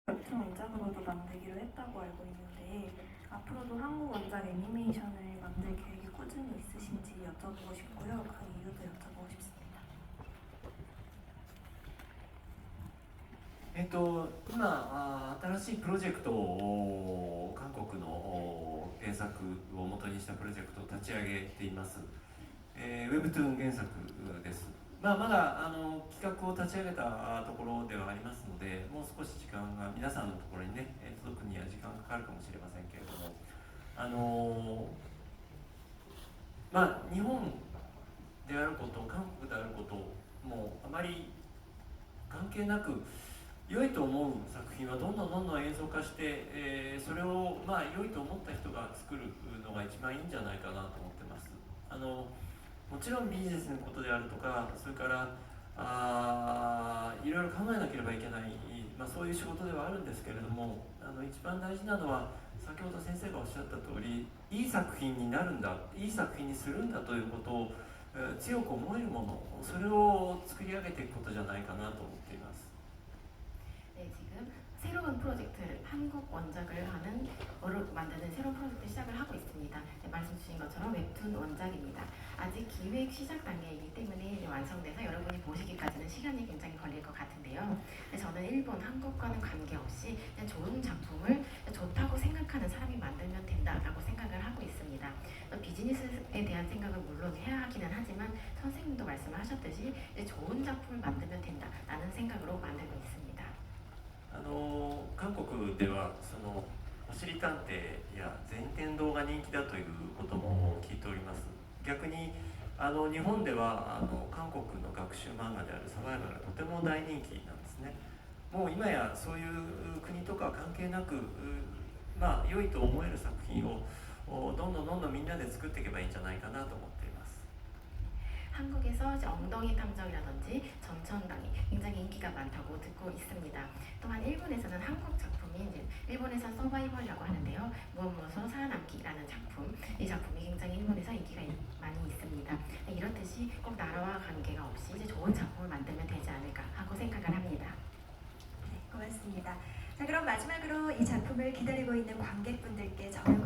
웹툰 원작으로도 만들기로 했다고 알고 있는데 앞으로도 한국 원작 애니메이션을 만들 계획이 꾸준히 있으신지 여쭤보고 싶고요. 그 이유도 여쭤보고 싶습니다. 今、新しいプロジェクトを韓国の原作を元にしたプロジェクトを立ち上げています。ウェブトゥーン原作です。まだ企画を立ち上げたところではありますので、もう少し時間が皆さんのところにね届くには時間がかかるかもしれませんけれども、日本であること、韓国であることもあまり関係なく、良いと思う作品はどんどん映像化して、それを良いと思った人が作るのが一番いいんじゃないかなと思ってます。もちろんビジネスのことであるとか、それからいろいろ考えなければいけない、そういう仕事ではあるんですけれども、一番大事なのは先ほど先生がおっしゃった通り、いい作品になるんだ、いい作品にするんだということを強く思えるもの、それを作り上げていくことじゃないかなと思っています。 네, 지금 새로운 프로젝트를 한국 원작을 하는 어로 만드는 새로운 프로젝트 시작을 하고 있습니다. 네, 말씀 주신 것처럼 웹툰 원작입니다. 아직 기획 시작 단계이기 때문에 완성돼서 여러분이 보시기까지는 시간이 굉장히 걸릴 것 같은데요. 네, 저는 일본, 한국과는 관계없이 그냥 좋은 작품을 좋다고 생각하는 사람이 만들면 된다라고 생각을 하고 있습니다. 비즈니스에 대한 생각은 물론 해야 하기는 하지만 선생님도 말씀하셨듯이 좋은 작품을 만들면 된다라는 생각으로 만들고 있습니다. 韓国ではそのおしり探偵や全天堂が人気だということも聞いております。逆に日本では韓国の学習漫画であるサバイバルがとても大人気なんですね。もう今やそういう国とか関係なく、良いと思える作品をどんどんみんなで作っていけばいいんじゃないかなと思っています。 한국에서 이제 엉덩이 탐정이라든지 전천당이 굉장히 인기가 많다고 듣고 있습니다. 또한 일본에서는 한국 작품이 이제 일본에선 서바이벌이라고 하는데요. 무엇무엇으로 살아남기라는 작품, 이 작품이 굉장히 일본에서 인기가 많이 있습니다. 네, 이렇듯이 꼭 나라와 관계가 없이 이제 좋은 작품을 만들면 되지 않을까 하고 생각을 합니다. 네, 고맙습니다. 자, 그럼 마지막으로 이 작품을 기다리고 있는 관객분들께 전하고